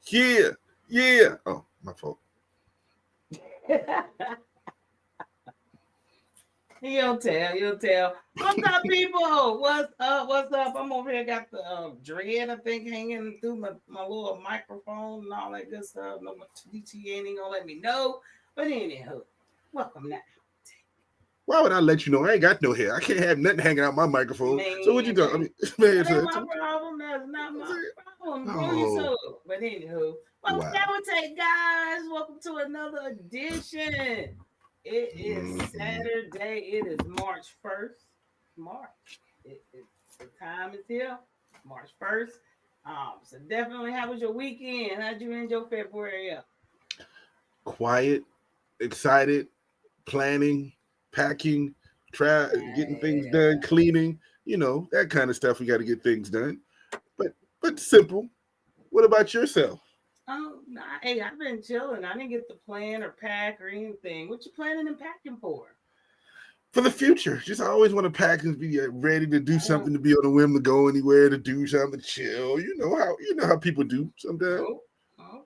Yeah, yeah. Oh, my fault. You'll tell. What's up, people? What's up? What's up? I'm over here, got the dread, I think, hanging through my little microphone and all that good stuff. No, my DT ain't gonna let me know. But anywho, welcome now. Why would I let you know? I ain't got no hair. I can't have nothing hanging out my microphone. So what you Man, talking? I mean, man, that ain't my problem. That's not my problem. Bro, you oh, so. But anywho, welcome wow. now, take guys. Welcome to another edition. It is Mhm. Saturday. It is March 1st. March. The time is here. March 1st. So definitely, how was your weekend? How'd you end your February up? Quiet, excited, planning, packing, getting things done, Yeah. cleaning. You know that kind of stuff. We got to get things done, but simple. What about yourself? Hey, I've been chilling. I didn't get to plan or pack or anything. What you planning and packing for? For the future, just I always want to pack and be ready to do Oh, something, to be on a whim, to go anywhere, to do something, chill. You know how people do sometimes. oh,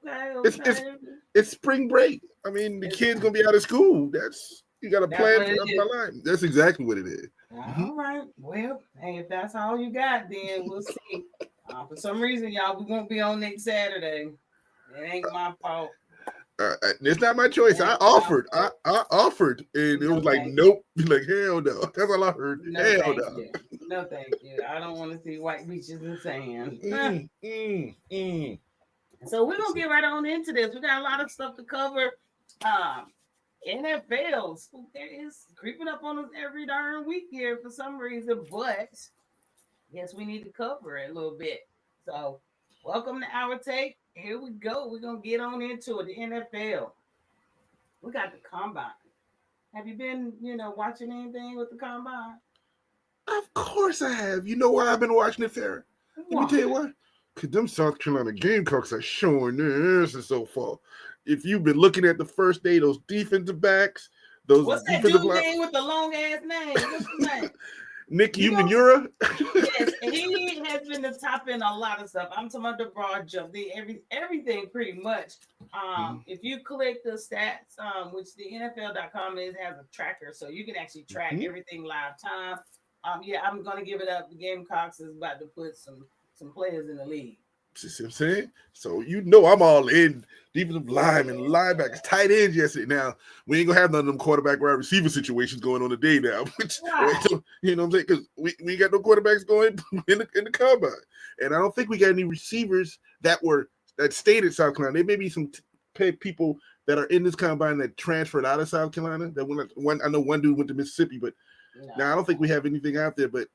okay, It's it's okay. it's spring break. I mean, the It's, kids gonna be out of school. That's You got to that's plan what for it up is. my life. That's exactly what it is. Mhm. All right. Well, hey, if that's all you got, then we'll see. For some reason, y'all, we won't be on next Saturday. It ain't my fault. It's not my It choice. I ain't my offered. I, fault. I offered, and it No, was like, thank you. nope. Like, hell no. That's all I heard. No, Hell thank no. you. No, thank you. I don't want to see white beaches and sand. Mm, mm, mm. So we're gonna get right on into this. We got a lot of stuff to cover. Um, NFL, there is creeping up on us every darn week here for some reason, but yes, we need to cover it a little bit. So, welcome to our take. Here we go. We're gonna get on into it. The NFL. We got the combine. Have you been, watching anything with the combine? Of course I have. You know why I've been watching it, Farrah? Let me Why? tell you why. Because them South Carolina Gamecocks are showing their asses so far. If you've been looking at the first day, those defensive backs, those What's that defensive dude line, name with the long ass name? What's his name? Nick You know, Umanura. yes, he has been the top in a lot of stuff. I'm talking about the broad jump, everything pretty much. If you click the stats, which the NFL.com has a tracker, so you can actually track Mhm. everything live time. Yeah, I'm gonna give it up. The Gamecocks is about to put some players in the league. See what I'm saying? So you know I'm all in. Defensive line and linebackers, Yeah. tight ends yesterday. Now we ain't gonna have none of them quarterback wide receiver situations going on today now. Which Why? you know what I'm saying? Because we ain't got no quarterbacks going in the combine, and I don't think we got any receivers that stayed at South Carolina. There may be some people that are in this combine that transferred out of South Carolina. That went one. I know one dude went to Mississippi, but now I don't No. think we have anything out there. But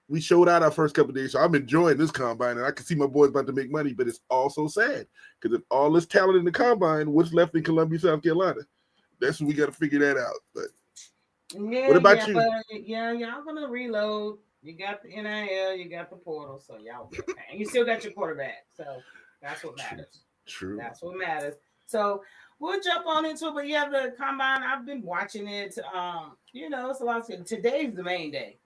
we showed out our first couple of days, so I'm enjoying this combine, and I can see my boys about to make money. But it's also sad because if all this talent in the combine, what's left in Columbia, South Carolina? That's what we got to figure that out. But what Yeah, about you? but yeah, y'all gonna reload. You got the NIL, you got the portal, so y'all be okay. And you still got your quarterback, so that's what True, matters. true. That's what matters. So we'll jump on into it. But yeah, the combine, I've been watching it. It's a lot of today's the main day.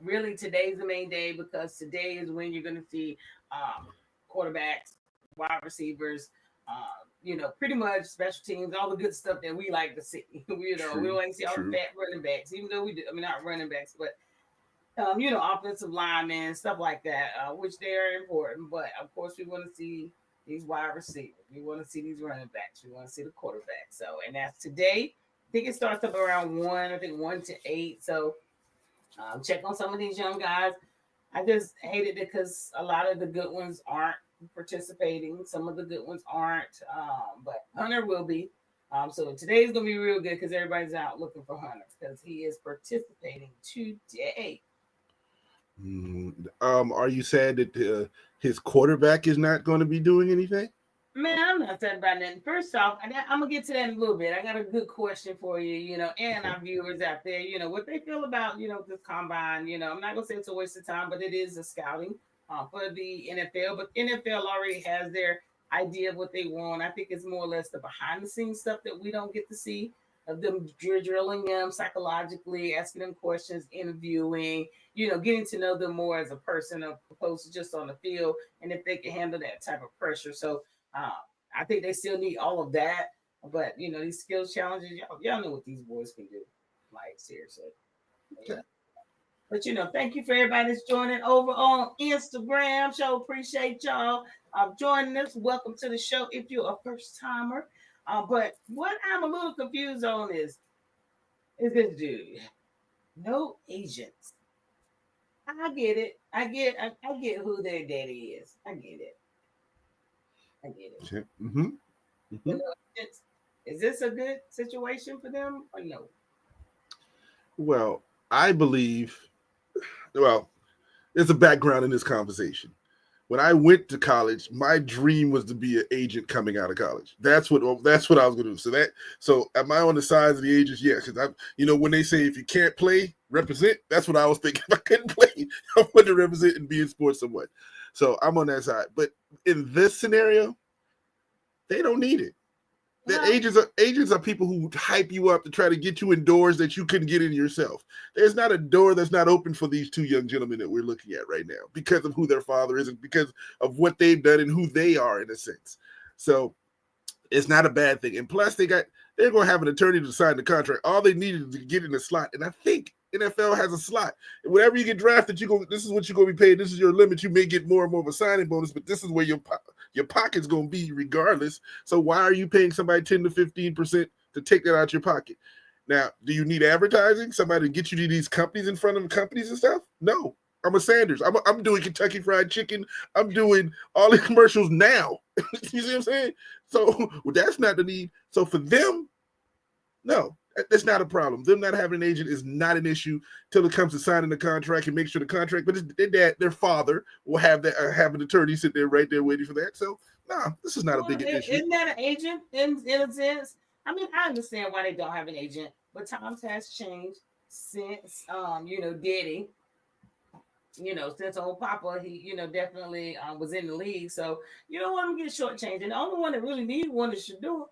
Really today's the main day because today is when you're gonna see quarterbacks, wide receivers, pretty much special teams, all the good stuff that we like to see. We True, don't like to see all the true. fat running backs, even though we do. I mean, not running backs, but offensive linemen, stuff like that, which they are important. But of course, we want to see these wide receivers. We want to see these running backs. We want to see the quarterback. So, and that's today. I think it starts up around 1. I think 1 to 8. So, check on some of these young guys. I just hate it because a lot of the good ones aren't participating. Some of the good ones aren't, but Hunter will be. So today's gonna be real good because everybody's out looking for Hunter because he is participating today. Are you sad that his quarterback is not going to be doing anything? Man, I'm not sad about nothing. First off, I'm gonna get to that in a little bit. I got a good question for you, and Okay. our viewers out there, what they feel about, this combine. I'm not gonna say it's a waste of time, but it is a scouting for the NFL. But NFL already has their idea of what they want. I think it's more or less the behind the scenes stuff that we don't get to see of them drilling them psychologically, asking them questions, interviewing, getting to know them more as a person opposed to just on the field, and if they can handle that type of pressure. So I think they still need all of that, but these skills challenges, y'all know what these boys can do. Like seriously. Yeah. But thank you for everybody that's joining over on Instagram. Show appreciate y'all joining us. Welcome to the show if you're a first timer. But what I'm a little confused on is this dude. No agents. I get it. I get who their daddy is. I get it. Mm-hmm. Mm-hmm. Is this a good situation for them or no? Well, I believe. Well, there's a background in this conversation. When I went to college, my dream was to be an agent coming out of college. That's what I was going to do. So am I on the sides of the agents? Yes, because when they say if you can't play, represent. That's what I was thinking. If I couldn't play, I wanted to represent and be in sports somewhat. So I'm on that side. But in this scenario, they don't need it. The agents are people who hype you up to try to get you in doors that you couldn't get in yourself. There's not a door that's not open for these two young gentlemen that we're looking at right now because of who their father is and because of what they've done and who they are in a sense. So it's not a bad thing. And plus they're going to have an attorney to sign the contract. All they needed is to get in the slot. And I think NFL has a slot. And whenever you get drafted, this is what you're going to be paid. This is your limit. You may get more and more of a signing bonus, but this is where your pocket's going to be regardless. So why are you paying somebody 10 to 15% to take that out your pocket? Now, do you need advertising? Somebody to get you to these companies in front of companies and stuff? No. I'm a Sanders. I'm doing Kentucky Fried Chicken. I'm doing all the commercials now. You see what I'm saying? So that's not the need. So for them, no, that's not a problem. Them not having an agent is not an issue till it comes to signing the contract and make sure the contract. But their dad, their father, will have an attorney sit there right there waiting for that. So this is not a big issue. Isn't that an agent in a sense? I mean, I understand why they don't have an agent, but times has changed since Daddy. Since old Papa, he definitely was in the league. So you don't want him to get shortchanged. And the only one that really needs one is Shedeur.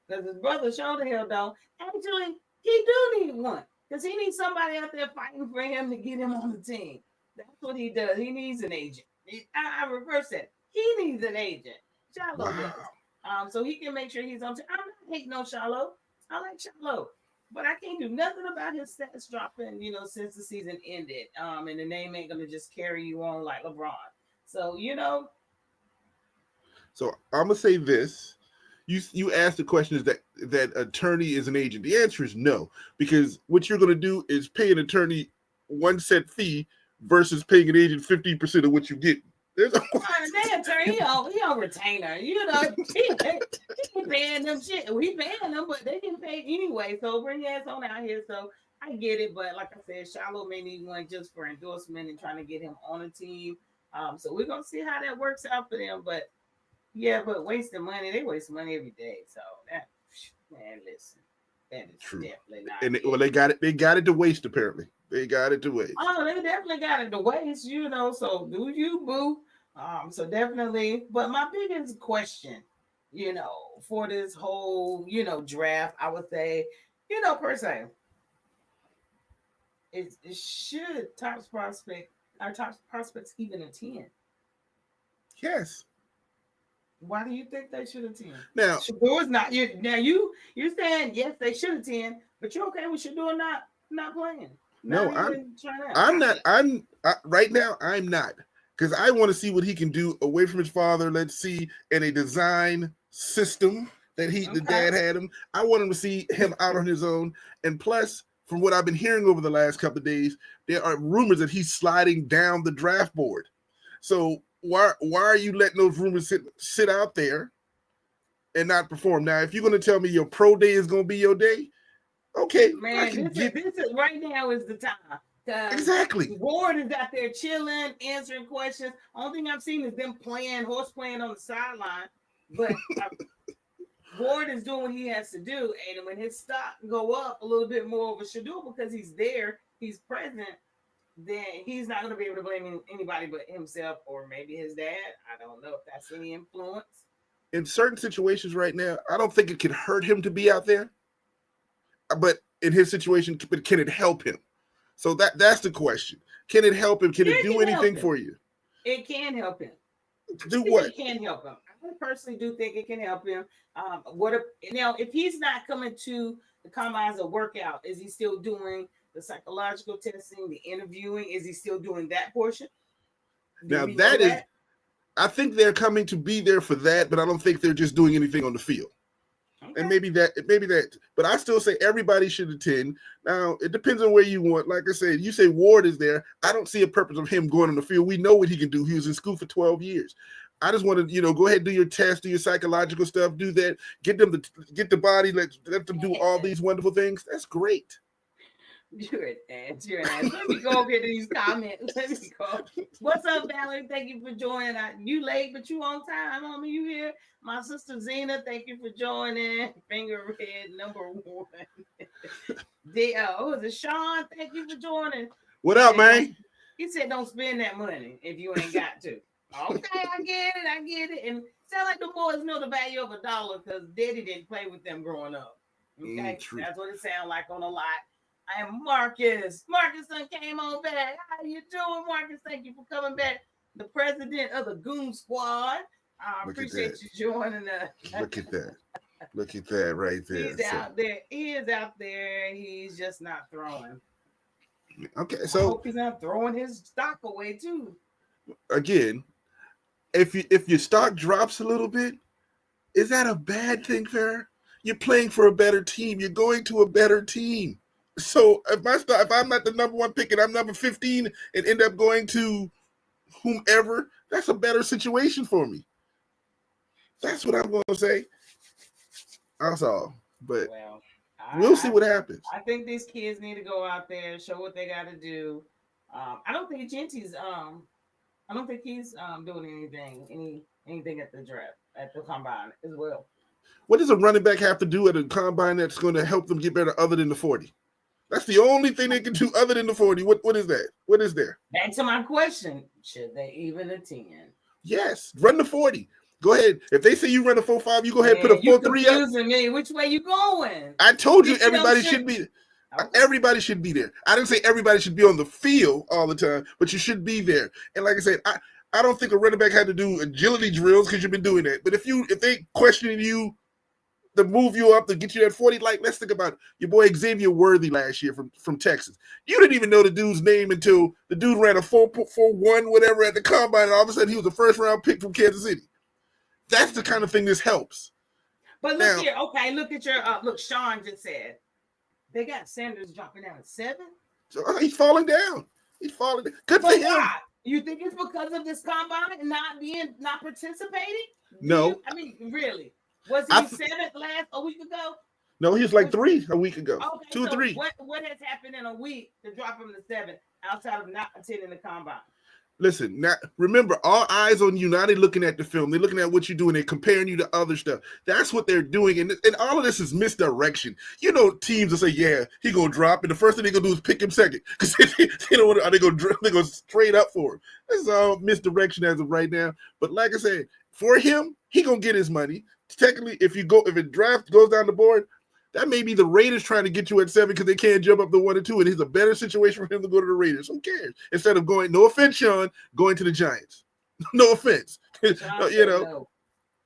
Because his brother sure the hell don't. Actually, he do need one. Because he needs somebody out there fighting for him to get him on the team. That's what he does. He needs an agent. I reverse that. He needs an agent. Shiloh does. So he can make sure he's on team. I'm not hating on Shiloh. I like Shiloh. But I can't do nothing about his stats dropping, since the season ended. And the name ain't going to just carry you on like LeBron. So, So I'm going to say this. You asked the question, is that attorney is an agent? The answer is no, because what you're going to do is pay an attorney one set fee versus paying an agent 15% of what you get. There's attorney, he on retainer. He paying them shit. We paying them, but they can pay anyway. So bring your ass on out here. So I get it, but like I said, Shiloh may need one just for endorsement and trying to get him on a team. So we're gonna see how that works out for them, but. Yeah, but wasting money, they waste money every day. So listen, that is true. Definitely not. And they got it. They got it to waste. Apparently, they got it to waste. Oh, they definitely got it to waste. So do you, boo? So definitely. But my biggest question, for this whole, draft, I would say, per se, it should our top prospects even attend? Yes. Why do you think they should attend? Now, Shedeur's not. You're saying yes, they should attend, but you're okay with Shedeur not playing. I'm not. Right now. I'm not, because I want to see what he can do away from his father. Let's see in a design system that the dad had him. I want him to see him out on his own. And plus, from what I've been hearing over the last couple of days, there are rumors that he's sliding down the draft board. So. Why are you letting those rumors sit out there and not perform? Now, if you're going to tell me your pro day is going to be your day, okay. Man, this is right now is the time. Exactly. Ward is out there chilling, answering questions. Only thing I've seen is them horse playing on the sideline. But Ward is doing what he has to do. And when his stock go up a little bit more over Shedeur because he's there, he's present, then he's not going to be able to blame anybody but himself or maybe his dad. I don't know if that's any influence. In certain situations right now, I don't think it can hurt him to be out there. But in his situation, can it help him? So that's the question. Can it help him? Can it do anything for you? It can help him. Do what? It can help him. I personally do think it can help him. If he's not coming to the combine as a workout, is he still doing the psychological testing, the interviewing? Is he still doing that portion? Now that is, I think they're coming to be there for that, but I don't think they're just doing anything on the field. Okay. And maybe that, but I still say everybody should attend. Now it depends on where you want. Like I said, you say Ward is there. I don't see a purpose of him going on the field. We know what he can do. He was in school for 12 years. I just want to, go ahead and do your test, do your psychological stuff, do that, get the body, let them do all these wonderful things. That's great. You're an ass. Let me go over here to these comments. Let me go. What's up, Valerie? Thank you for joining. You late, but you on time, homie. You here? My sister Zena, thank you for joining. Finger red number 1. Is it Sean? Thank you for joining. What up, man? He said, "Don't spend that money if you ain't got to." Okay, I get it. And sound like the boys know the value of $1 because Daddy didn't play with them growing up. Okay, that's what it sounds like on a lot. I am Marcus. Marcus came on back. How you doing, Marcus? Thank you for coming back. The president of the Goon Squad. I appreciate you joining us. Look at that. Look at that right there. He's out there. He is out there. He's just not throwing. Okay, so I hope he's not throwing his stock away too. Again, if your stock drops a little bit, is that a bad thing, Farrah? You're playing for a better team. You're going to a better team. So if I'm not the number 1 pick and I'm number 15 and end up going to whomever, that's a better situation for me. That's what I'm going to say. That's all. But we'll see what happens. I think these kids need to go out there, show what they got to do. I don't think Genty's. I don't think he's doing anything at the draft, at the combine as well. What does a running back have to do at a combine that's going to help them get better other than the 40? That's the only thing they can do other than the 40. What is that? What is there? Back to my question. Should they even attend? Yes. Run the 40. Go ahead. If they say you run a 4.5, you go ahead and put a 4.3 up. You're confusing me. Which way you going? I told you everybody should be. Okay. Everybody should be there. I didn't say everybody should be on the field all the time, but you should be there. And like I said, I don't think a running back had to do agility drills because you've been doing that. But if they questioning you to move you up to get you that 40, like let's think about it. Your boy Xavier Worthy last year from Texas. You didn't even know the dude's name until the dude ran a 4.41 whatever at the combine, and all of a sudden he was a first-round pick from Kansas City. That's the kind of thing this helps. But look here, okay, look at your look. Sean just said they got Sanders dropping down at 7. So he's falling down. He's falling down. Good for him. Why? You think it's because of this combine and not participating? No. Really? Was he 7th a week ago? No, he was like 3 a week ago. Okay, 2 or 3. What has happened in a week to drop him to 7 outside of not attending the combine? Listen, now remember, all eyes on you. Now they're looking at the film. They're looking at what you're doing. They're comparing you to other stuff. That's what they're doing. And all of this is misdirection. Teams will say, yeah, he going to drop. And the first thing they're going to do is pick him second. Because they don't want to, they go straight up for him. This is all misdirection as of right now. But like I said, for him, he going to get his money. Technically, if a draft goes down the board, that may be the Raiders trying to get you at 7 because they can't jump up to 1 or 2, and it's a better situation for him to go to the Raiders. Who cares? Instead of going, no offense, Sean, going to the Giants. No offense. No.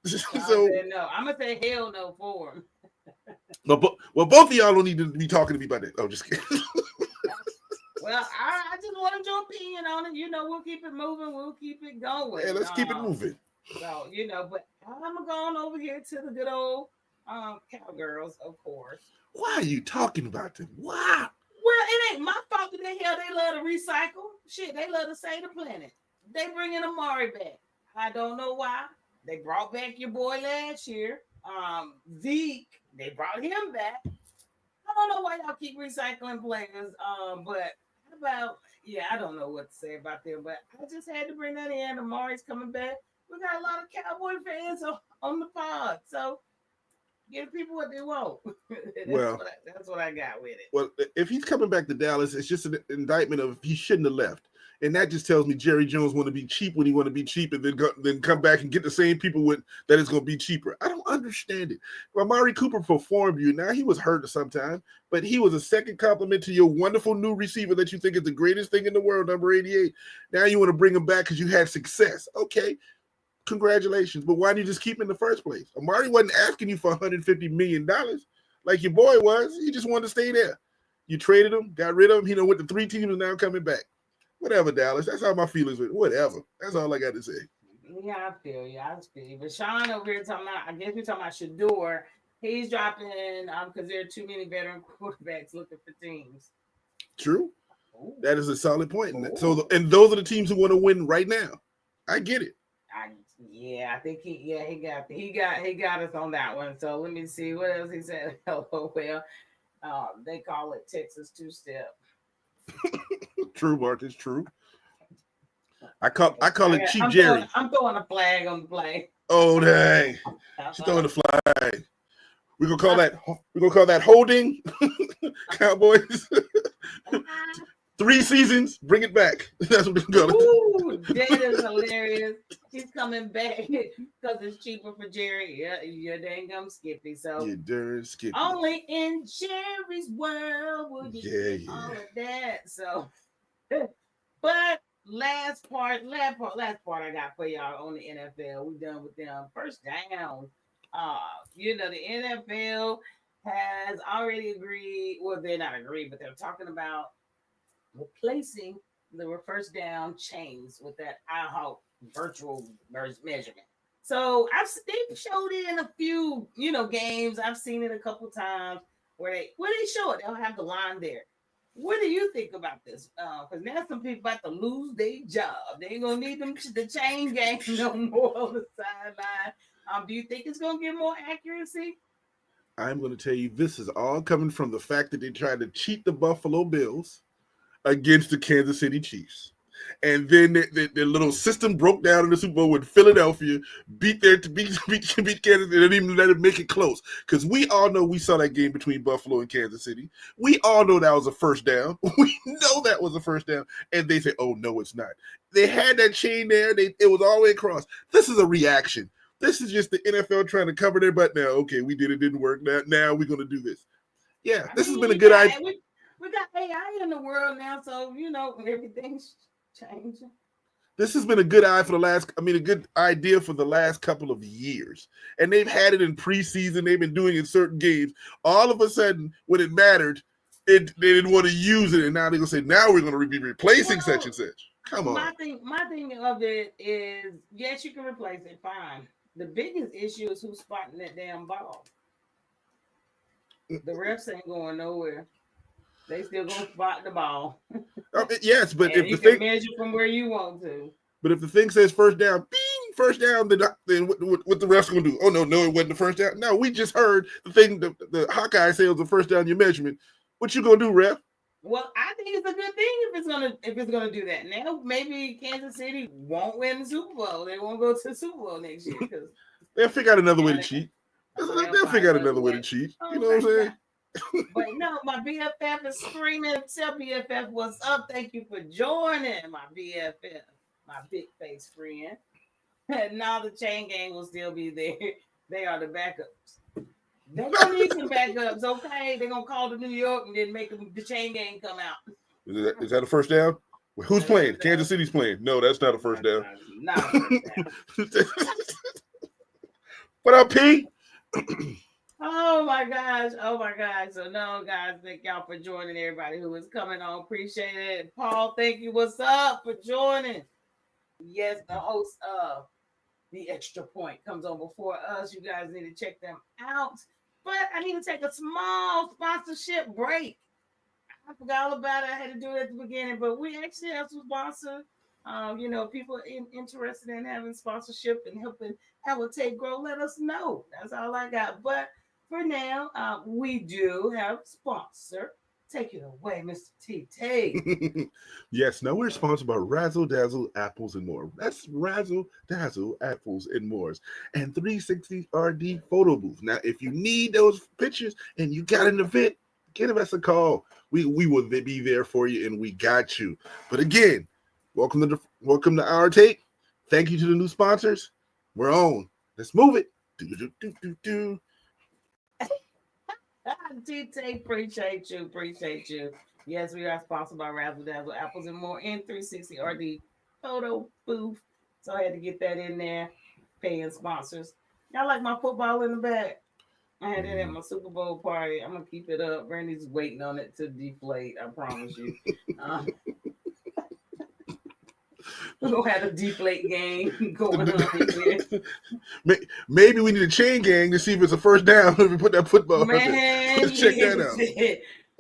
So no, I'm gonna say hell no for him. Well, both of y'all don't need to be talking to me about that. Oh, just kidding. Well, I just wanted your opinion on it. We'll keep it moving. We'll keep it going. Yeah, let's keep it moving. So but I'm going over here to the good old Cowgirls, of course. Why are you talking about them? Why? Well, it ain't my fault that they love to recycle. Shit, they love to save the planet. They bringing Amari back. I don't know why. They brought back your boy last year. Zeke, they brought him back. I don't know why y'all keep recycling players. But I don't know what to say about them, but I just had to bring that in. Amari's coming back. We got a lot of Cowboy fans on the pod, so give people what they want. That's what I got with it. Well, if he's coming back to Dallas, it's just an indictment of he shouldn't have left. And that just tells me Jerry Jones want to be cheap when he want to be cheap and then come back and get the same people that is going to be cheaper. I don't understand it. Well, Amari Cooper performed you. Now, he was hurt sometime, but he was a second compliment to your wonderful new receiver that you think is the greatest thing in the world, number 88. Now you want to bring him back because you had success. Okay. Congratulations. But why did you just keep him in the first place? Amari wasn't asking you for $150 million like your boy was. He just wanted to stay there. You traded him, got rid of him. He done went to 3 teams and now coming back. Whatever, Dallas. That's how my feelings were. Whatever. That's all I got to say. Yeah, I feel you. I feel you. But Sean over here talking about, I guess we're talking about Shador. He's dropping because there are too many veteran quarterbacks looking for teams. True. Ooh. That is a solid point. So, and those are the teams who want to win right now. I get it. I think he got us on that one. So let me see what else he said. Oh well, they call it Texas two-step. True, Marcus. True. I call it Cheap Jerry. I'm throwing a flag on the play. Oh dang! She's throwing the flag. We're gonna call that holding. Cowboys. 3 seasons, bring it back. That's what we're gonna do. That is hilarious. He's coming back because it's cheaper for Jerry. Yeah, you're dang gum Skippy. So you're darn Skippy. Only in Jerry's world will you get all of that. So, but last part I got for y'all on the NFL. We done with them. First down. The NFL has already agreed. Well, they're not agreed, but they're talking about replacing the first down chains with that IHOP virtual measurement. So they've showed it in a few, games. I've seen it a couple times where they show it. They'll have the line there. What do you think about this? Because now some people about to lose their job. They ain't gonna need the chain game no more on the sideline. Do you think it's gonna get more accuracy? I'm going to tell you, this is all coming from the fact that they tried to cheat the Buffalo Bills against the Kansas City Chiefs. And then their little system broke down in the Super Bowl when Philadelphia beat Kansas. They didn't even let it make it close. Because we all know, we saw that game between Buffalo and Kansas City. We all know that was a first down. We know that was a first down. And they say, oh, no, it's not. They had that chain there. It was all the way across. This is a reaction. This is just the NFL trying to cover their butt now. Okay, we didn't work. Now we're going to do this. Yeah, this has been a good idea. We got AI in the world now, so, everything's changing. This has been a good idea for the last couple of years. And they've had it in preseason. They've been doing it in certain games. All of a sudden, when it mattered, they didn't want to use it. And now they're going to say, now we're going to be replacing such and such. Come on. My thing of it is, yes, you can replace it, fine. The biggest issue is who's spotting that damn ball. The refs ain't going nowhere. They still gonna spot the ball. Yes, but if you can measure from where you want to. But if the thing says first down, first down, then what the refs gonna do? Oh no, it wasn't the first down. No, we just heard the thing. The Hawkeye say it was the first down. Your measurement. What you gonna do, ref? Well, I think it's a good thing if it's gonna do that. Now maybe Kansas City won't win the Super Bowl. They won't go to the Super Bowl next year because they'll figure out another way to cheat. They'll figure out another way to cheat. You know what I'm saying? But no, my BFF is screaming. Tell BFF what's up. Thank you for joining my BFF, my big face friend. And now the chain gang will still be there. They are the backups. They're gonna need some backups, okay? They're gonna call to New York and then make the chain gang come out. Is that a first down? Who's playing? Kansas City's playing. No, that's not a first down. Not a first down. What up, P? Oh my gosh. So no, guys, thank y'all for joining. Everybody who is coming on, appreciate it. Paul, thank you. What's up for joining? Yes, the host of The Extra Point comes on before us. You guys need to check them out. But I need to take a small sponsorship break. I forgot all about it. I had to do it at the beginning, but we actually have some sponsors. People interested in having sponsorship and helping our take grow, let us know. That's all I got. But for now, we do have a sponsor. Take it away, Mr. T. Yes, now we're sponsored by Razzle Dazzle Apples and More. That's Razzle Dazzle Apples and More. And 360 RD Photo Booth. Now, if you need those pictures and you got an event, give us a call. We will be there for you, and we got you. But again, welcome to Our Take. Thank you to the new sponsors. We're on. Let's move it. Do. T-Tay, appreciate you. Yes, we are sponsored by Razzle Dazzle Apples and More in 360 RD Photo Booth. So I had to get that in there. paying sponsors. Y'all like my football in the back? I had it at my Super Bowl party. I'm gonna keep it up. Brandy's waiting on it to deflate. I promise you. We're gonna have a deflate game going on here. Maybe we need a chain gang to see if it's a first down if we put that football. Man, let's check that out.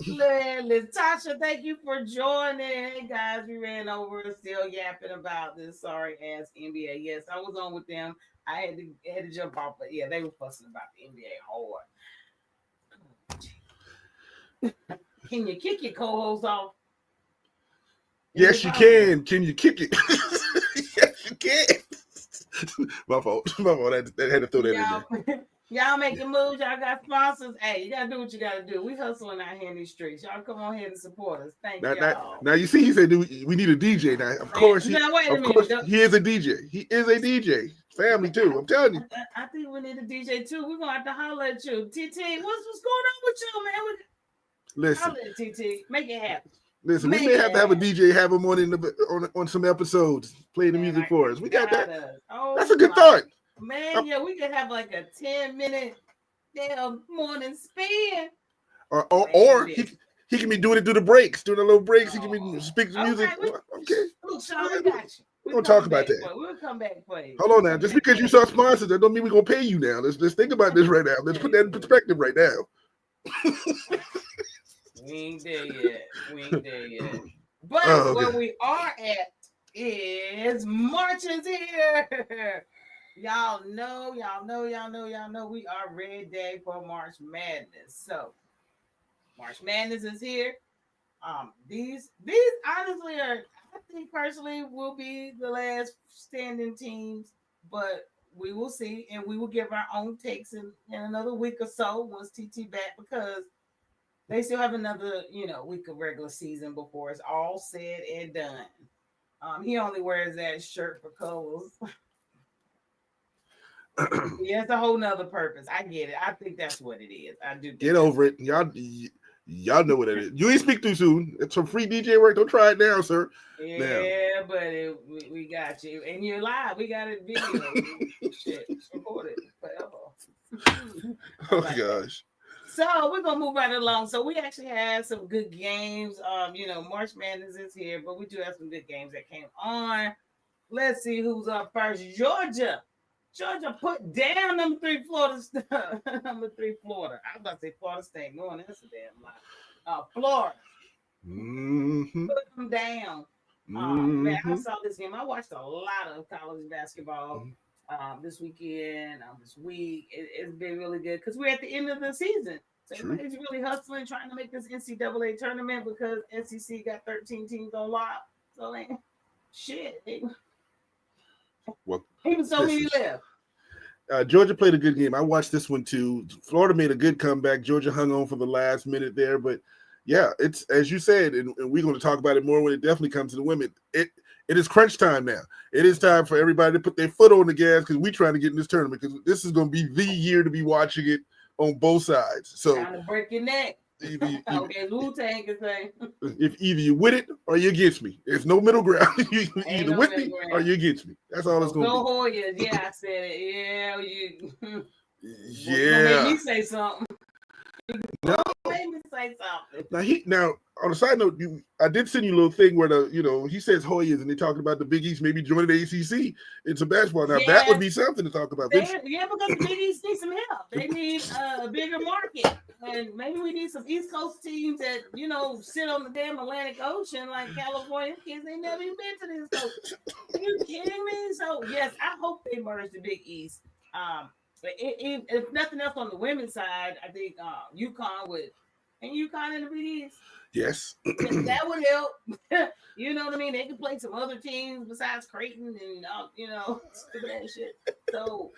Latasha, thank you for joining. Hey guys, we ran over, still yapping about this sorry ass NBA. Yes, I was on with them. I had to jump off, but yeah, they were fussing about the NBA hard. Can you kick your co-host off? Yes, you can. Can you kick it? Yes, you can. My fault. I had to throw that in there. Y'all making moves. Y'all got sponsors. Hey, you gotta do what you gotta do. We hustling out here in these streets. Y'all come on here and support us. Thank y'all. Now you see, he said we need a DJ. Now, of course, he is a DJ. He is a DJ. Family too. I'm telling you. I think we need a DJ too. We're gonna have to holler at you, TT. What's going on with you, man? Listen, holler at TT. Make it happen. Listen, we may have to have a DJ have him on some episodes, play the music for us. We got that. That's a good thought. Man, yeah, we could have like a 10-minute damn morning spin. Or he can be doing it through the breaks, doing the little breaks. He can be speaking the music. Okay. Look, Sean, I got you. We're gonna talk about that. We'll come back for you. Hold on now. Just because you saw sponsors, that don't mean we're gonna pay you now. Let's think about this right now. Let's put that in perspective right now. We ain't there yet. But where we are at is March is here. Y'all know we are ready day for March Madness. So March Madness is here. These honestly are, I think personally, will be the last standing teams, but we will see, and we will give our own takes in another week or so once TT back, because they still have another, week of regular season before it's all said and done. He only wears that shirt for colors. Yeah, it's a whole nother purpose. I get it. I think that's what it is. I do. Get over it. Y'all know what it is. You ain't speak too soon. It's some free DJ work. Don't try it now, sir. Yeah, but we got you. And you're live. We got it video. Shit. Record it forever. Oh, gosh. So we're going to move right along. So we actually had some good games. March Madness is here, but we do have some good games that came on. Let's see who's up first. Georgia put down number 3 Florida. Number 3 Florida. I was about to say Florida State. No, that's a damn lie. Florida. Mm-hmm. Put them down. Man, I saw this game. I watched a lot of college basketball this weekend, this week. It's been really good because we're at the end of the season. So everybody's really hustling, trying to make this NCAA tournament because SEC got 13 teams on lock. So, shit. Even so many left. Georgia played a good game. I watched this one too. Florida made a good comeback. Georgia hung on for the last minute there, but yeah, it's as you said, and we're going to talk about it more when it definitely comes to the women. It is crunch time now. It is time for everybody to put their foot on the gas because we're trying to get in this tournament because this is going to be the year to be watching it on both sides. So trying to break your neck. Okay, Wu-Tang can say. If either you with it or you against me. There's no middle ground. You either with me or you against me. That's all it's going to be. Go Hoyas. Yeah, I said it. Yeah, yeah. Make me say something. No. Make me say something. Now on a side note, I did send you a little thing where he says Hoyas and they're talking about the Big East maybe joining the ACC into basketball. Now that would be something to talk about. Because the Big East needs some help. They need a bigger market. And maybe we need some East Coast teams that, sit on the damn Atlantic Ocean like California kids. They never even been to this coast. Are you kidding me? So, yes, I hope they merge the Big East. But if nothing else on the women's side, I think UConn would. And UConn in the Big East? Yes. That would help. You know what I mean? They could play some other teams besides Creighton and, stupid ass shit. So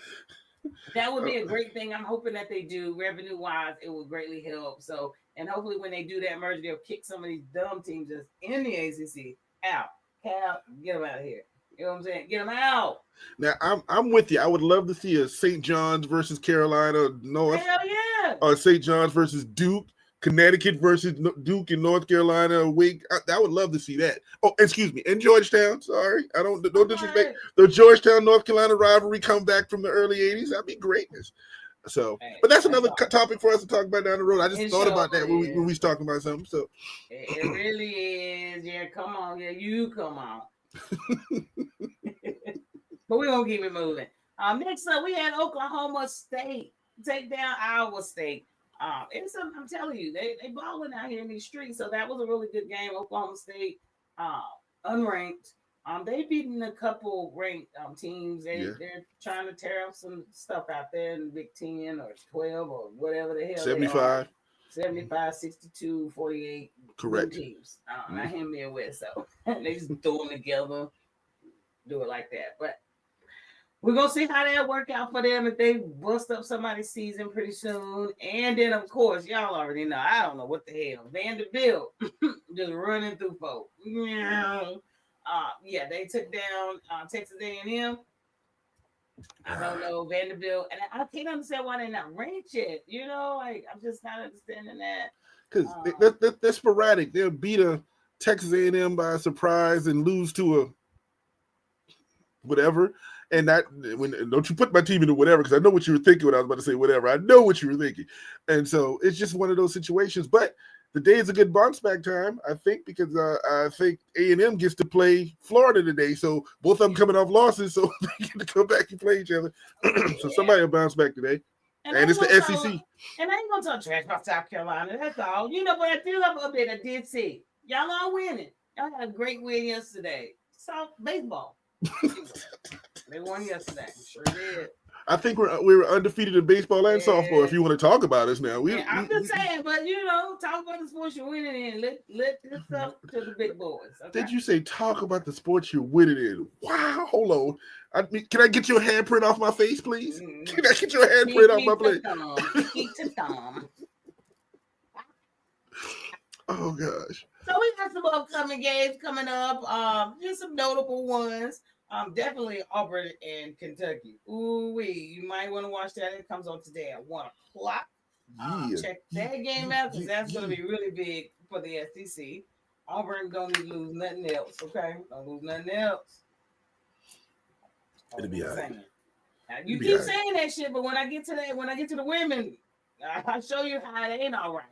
that would be a great thing. I'm hoping that they do. Revenue-wise, it will greatly help. So, and hopefully when they do that merger, they'll kick some of these dumb teams that's in the ACC out. Cal, get them out of here. You know what I'm saying? Get them out. Now, I'm with you. I would love to see a St. John's versus Carolina. No, hell yeah. Or St. John's versus Duke. Connecticut versus Duke in North Carolina. Wake. I would love to see that. Oh, excuse me. And Georgetown. Sorry, I don't disrespect the Georgetown North Carolina rivalry. Come back from the early '80s. That'd be greatness. So, but that's another topic for us to talk about down the road. I just thought about that when we was talking about something. So it really is. Yeah, come on. Yeah, you come on. But we're gonna keep it moving. Next up, we had Oklahoma State take down Iowa State. I'm telling you, they balling out here in these streets. So that was a really good game. Oklahoma State, unranked. They beaten a couple ranked teams. They're trying to tear up some stuff out there in the Big 10 or 12 or whatever the hell. 75. 75, 62, 48. Correct. Teams. Not him there with. So they just throw them together, do it like that. But we're going to see how that work out for them if they bust up somebody's season pretty soon. And then, of course, y'all already know. I don't know what the hell. Vanderbilt just running through folks. Yeah, they took down Texas A&M. I don't know, Vanderbilt. And I can't understand why they're not ranked yet. You know, like, I'm just not understanding that. Because they're sporadic. They'll beat a Texas A&M by surprise and lose to a whatever. And don't you put my team into whatever, because I know what you were thinking when I was about to say whatever. I know what you were thinking. And so it's just one of those situations. But the day is a good bounce back time, I think, because I think A&M gets to play Florida today. So both of them coming off losses, so they get to come back and play each other. So somebody will bounce back today. And it's the SEC. And I ain't going to talk trash about South Carolina. That's all. You know, but I feel like a bit I did see. Y'all are winning. Y'all had a great win yesterday. South baseball. They won yesterday. Sure did. I think we were undefeated in baseball and softball. If you want to talk about us now, I'm just saying. But talk about the sports you're winning in. Let this up to the big boys. Okay? Did you say talk about the sports you're winning in? Wow, hold on. Can I get your handprint off my face, please? Can I get your handprint off my face? Keep to thumb. Oh gosh. So we got some upcoming games coming up. Just some notable ones. Definitely Auburn and Kentucky. You might want to watch that. It comes on today at 1:00. Check that game out because that's going to be really big for the SEC. Auburn don't need to lose nothing else. Okay, don't lose nothing else. It'll be all right. You keep saying that shit, but when I get to the women, I'll show you how it ain't all right.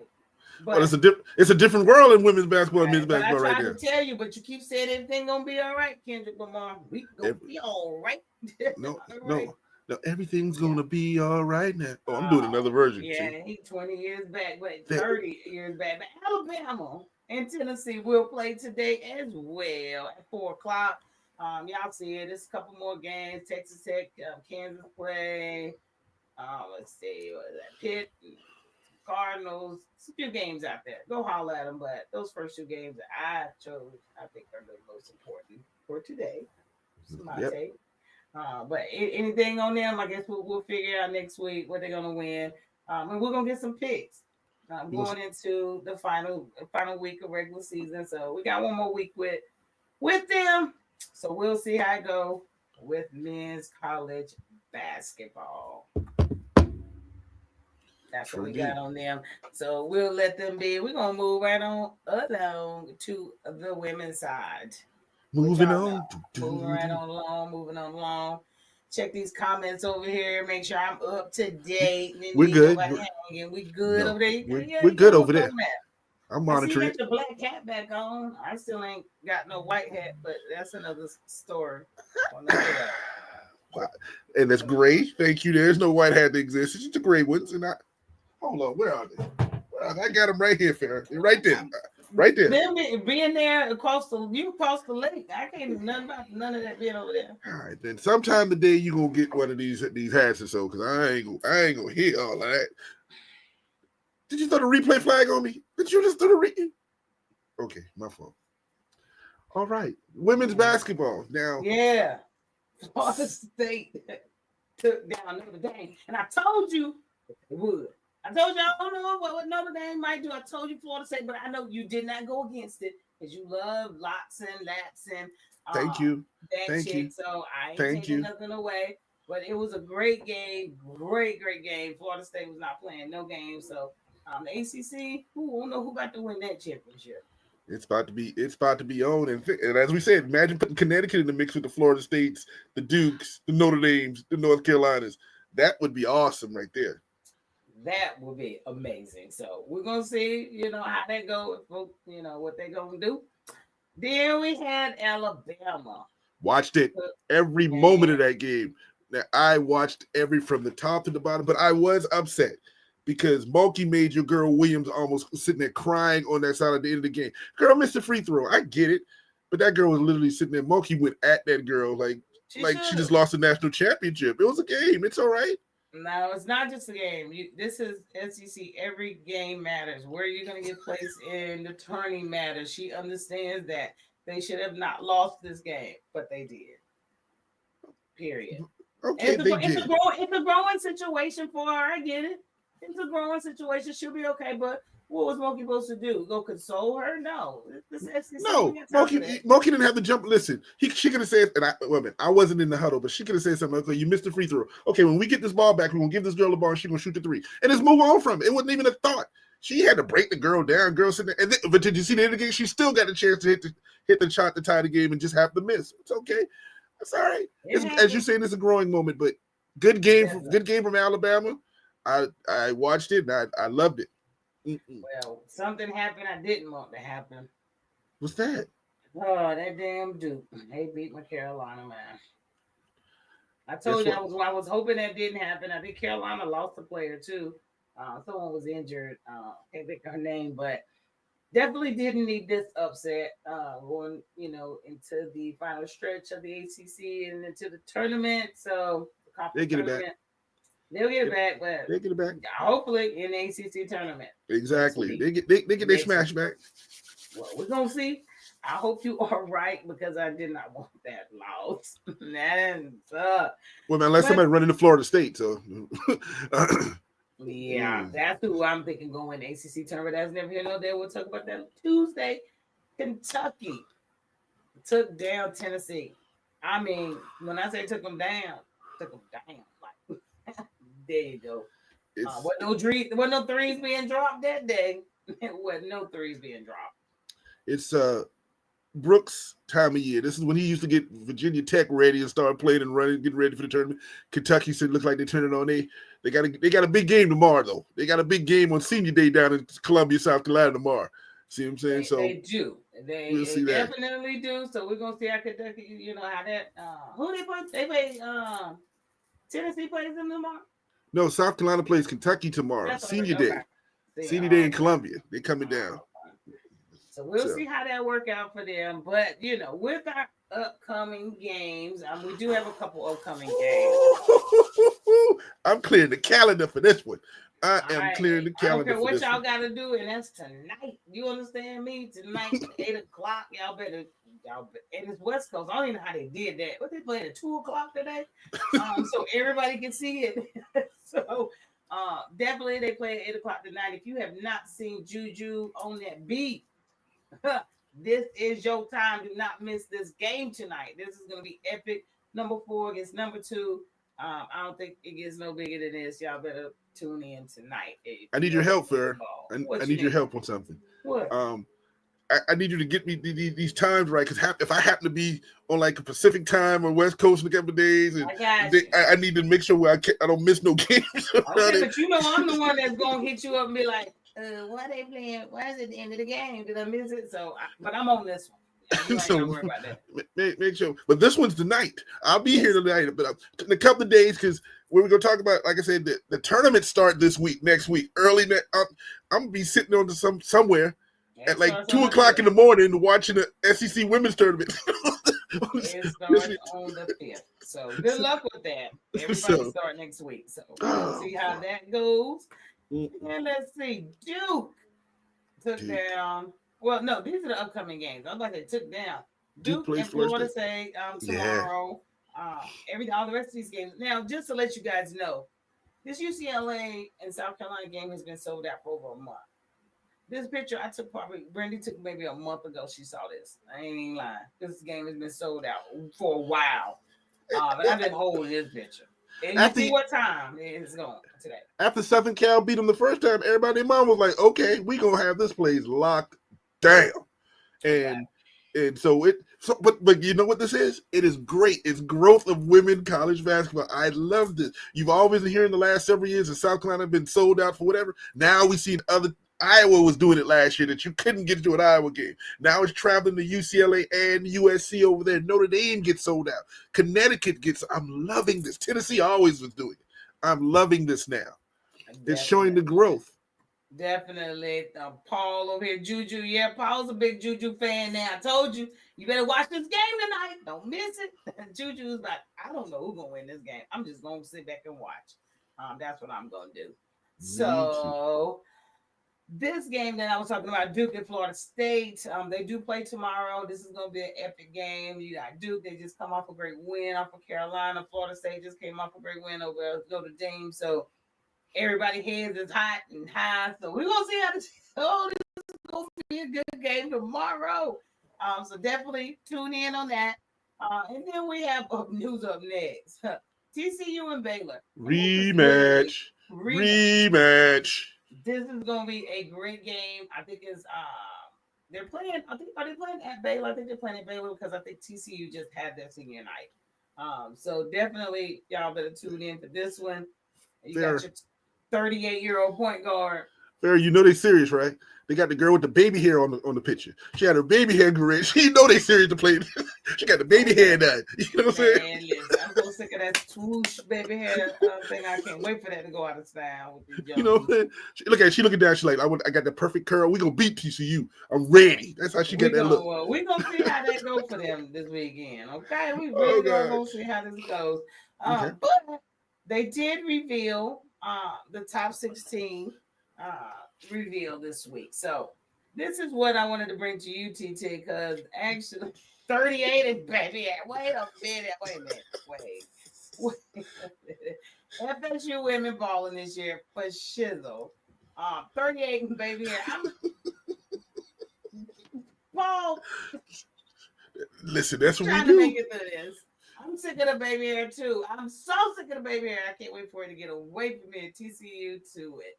But it's a different world in women's basketball and men's basketball right now. I tried to tell you, but you keep saying everything gonna be all right, Kendrick Lamar. We gonna be all right. No, everything's gonna be all right now. Oh, I'm doing another version. Yeah, he's 20 years back, but 30 years back. But Alabama and Tennessee will play today as well at 4:00. Y'all see it. There's a couple more games. Texas Tech, Kansas play. Let's see, what is that? Pitt. Cardinals, a few games out there. Go holler at them, but those first two games that I chose, I think are the most important for today. That's my take. But anything on them, I guess we'll figure out next week what they're gonna win. And we're gonna get some picks going into the final week of regular season. So we got one more week with them. So we'll see how it go with men's college basketball. That's what we got on them. So we'll let them be. We're going to move right on along to the women's side. Moving on. Moving along. Check these comments over here. Make sure I'm up to date. We're good. We good over there. We're good over there. I'm monitoring. I see you got the black hat back on. I still ain't got no white hat, but that's another story. And that's gray. Thank you. There's no white hat that exists. It's just the gray ones. And hold on, where are they? I got them right here, Farrah. They're right there. Right there. Them being there across the lake. I can't do nothing about none of that being over there. All right, then sometime today you gonna get one of these hats or so, because I ain't gonna hear all of that. Did you throw the replay flag on me? Did you just throw the replay? Okay, my fault. All right, women's basketball now. Yeah, Florida State took down Notre Dame, and I told you it would. I told you I don't know what Notre Dame might do. I told you Florida State, but I know you did not go against it because you love Latson. Thank you. Thank you. So I ain't taking nothing away. But it was a great game. Great game. Florida State was not playing no game. So The ACC, who don't know who about to win that championship? It's about to be on, and as we said, imagine putting Connecticut in the mix with the Florida States, the Dukes, the Notre Dames, the North Carolinas. That would be awesome right there. That would be amazing. So we're gonna see, how that go. What they gonna do. Then we had Alabama. Watched it every moment of that game. Now, I watched every from the top to the bottom, but I was upset because Mulkey made your girl Williams almost sitting there crying on that side at the end of the game. Girl missed a free throw. I get it, but that girl was literally sitting there. Mulkey went at that girl like she just lost a national championship. It was a game. It's all right. No, it's not just a game. This is SEC. Every game matters. Where you're going to get placed in the tourney matters. She understands that they should have not lost this game, but they did. Period. Okay, it's a growing situation for her. I get it. It's a growing situation. She'll be okay. But what was Mulkey supposed to do? Go console her? No. No, Mulkey didn't have to jump. Listen, she could have said, and I wasn't in the huddle, but she could have said something like, you missed the free throw. Okay, when we get this ball back, we're going to give this girl the ball and she's going to shoot the three. And just move on from it. It wasn't even a thought. She had to break the girl down. Girl sitting there. But did you see the end of the game? She still got a chance to hit the shot to tie the game and just have to miss. It's okay. It's all right. As you're saying, it's a growing moment, but good game from Alabama. I watched it and I loved it. Well, something happened I didn't want to happen. What's that? Oh, that damn Duke. They beat my Carolina, man. I told you I was hoping that didn't happen. I think Carolina lost a player too. Someone was injured. Can't think of her name, but definitely didn't need this upset going, into the final stretch of the ACC and into the tournament. So they get it back. They'll get it back, but they get it back. Hopefully in the ACC tournament. Exactly. They get their smash back. Well, we're gonna see. I hope you are right because I did not want that loss. Well, man, unless somebody running to Florida State, so yeah, that's who I'm thinking going ACC tournament. That's never here no day. We'll talk about that Tuesday. Kentucky took down Tennessee. I mean, when I say took them down. Like, there you go. Wasn't no threes being dropped that day. Wasn't no threes being dropped. It's Brooks' time of year. This is when he used to get Virginia Tech ready and start playing and running, getting ready for the tournament. Kentucky said, "Looks like they're turning on." They got a big game tomorrow, though. They got a big game on Senior Day down in Columbia, South Carolina tomorrow. See what I'm saying? They do. They definitely do. So we're gonna see how Kentucky. How that. Who they play? They play. Tennessee plays them tomorrow. No, South Carolina plays Kentucky tomorrow. Senior Day. Senior Day in Columbia. They're coming down. So we'll see how that work out for them. But, with our upcoming games, we do have a couple upcoming games. I'm clearing the calendar for this one. I am clearing the calendar. I don't care what y'all got to do, and that's tonight. You understand me? Tonight, 8 o'clock. Y'all better. And it's West Coast. I don't even know how they did that. What they played at 2 o'clock today? So everybody can see it. So definitely they play at 8 o'clock tonight. If you have not seen Juju on that beat, this is your time. Do not miss this game tonight. This is going to be epic. Number 4 against number 2. I don't think it gets no bigger than this. Y'all better tune in tonight. I need your help, sir. I need your help on something. What? I need you to get me these times right, because if I happen to be on like a Pacific time or West Coast in a couple of days, and I need to make sure I don't miss no games. Okay, but I'm the one that's going to hit you up and be like, why they playing? Why is it the end of the game? Did I miss it? But I'm on this one. So worry about that. Make sure. But this one's tonight. I'll be here tonight, but in a couple of days, because we're going to talk about, like I said, the tournament start next week, early. I'm going to be sitting on somewhere at like 2 o'clock in the morning watching the SEC women's tournament. It starts on the 5th. So good luck with that. Everybody start next week. So we'll see how that goes. And let's see. Duke took down. Well, no, these are the upcoming games. I was about to say took down. Duke and Florida State tomorrow. All the rest of these games. Now, just to let you guys know, this UCLA and South Carolina game has been sold out for over a month. This picture Brandy took maybe a month ago. She saw this. I ain't even lying. This game has been sold out for a while. But I've been holding this picture. And you see what time it's going today. After Southern Cal beat them the first time, everybody and mom was like, okay, we gonna have this place locked down. And so but you know what this is? It is great. It's growth of women college basketball. I love this. You've always been hearing the last several years that South Carolina been sold out for whatever. Now we see other. Iowa was doing it last year that you couldn't get to an Iowa game. Now it's traveling to UCLA and USC over there. Notre Dame gets sold out. Connecticut gets. I'm loving this. Tennessee always was doing it. I'm loving this now. Definitely. It's showing the growth. Definitely. Paul over here, Juju. Yeah, Paul's a big Juju fan now. I told you, you better watch this game tonight. Don't miss it. Juju's like, I don't know who's going to win this game. I'm just going to sit back and watch. That's what I'm going to do. So this game that I was talking about, Duke and Florida State, they do play tomorrow. This is going to be an epic game. You got Duke. They just come off a great win off of Carolina. Florida State just came off a great win over Notre Dame. So everybody's heads is hot and high. So we're going to see how this is going to be a good game tomorrow. So definitely tune in on that. And then we have news up next. TCU and Baylor. Rematch. This is going to be a great game. I think it's they're playing. Are they playing at Baylor? I think they're playing at Baylor because I think TCU just had their senior night. So definitely y'all better tune in for this one. You got your 38-year-old point guard. Fair, you know they serious, right? They got the girl with the baby hair on the picture. She had her baby hair correct. She know they serious to play. She got the baby hair done. You know what I'm saying? Listen, I'm so sick of that swoosh baby hair thing. I can't wait for that to go out of style. With you know what I'm saying? She looking down. She's like, I got the perfect curl. We gonna beat TCU. I'm ready. That's how she get that look. Well, we're gonna see how that goes for them this weekend. Okay, we really gonna see how this goes. But they did reveal the top 16 reveal this week. So this is what I wanted to bring to you, TT, because actually 38 is baby. Wait a minute. FSU women balling this year for shizzle. 38 and baby. Paul. Listen, that's what we do. To make it through this. I'm sick of the baby hair too. I'm so sick of the baby hair. I can't wait for it to get away from me. TCU to it.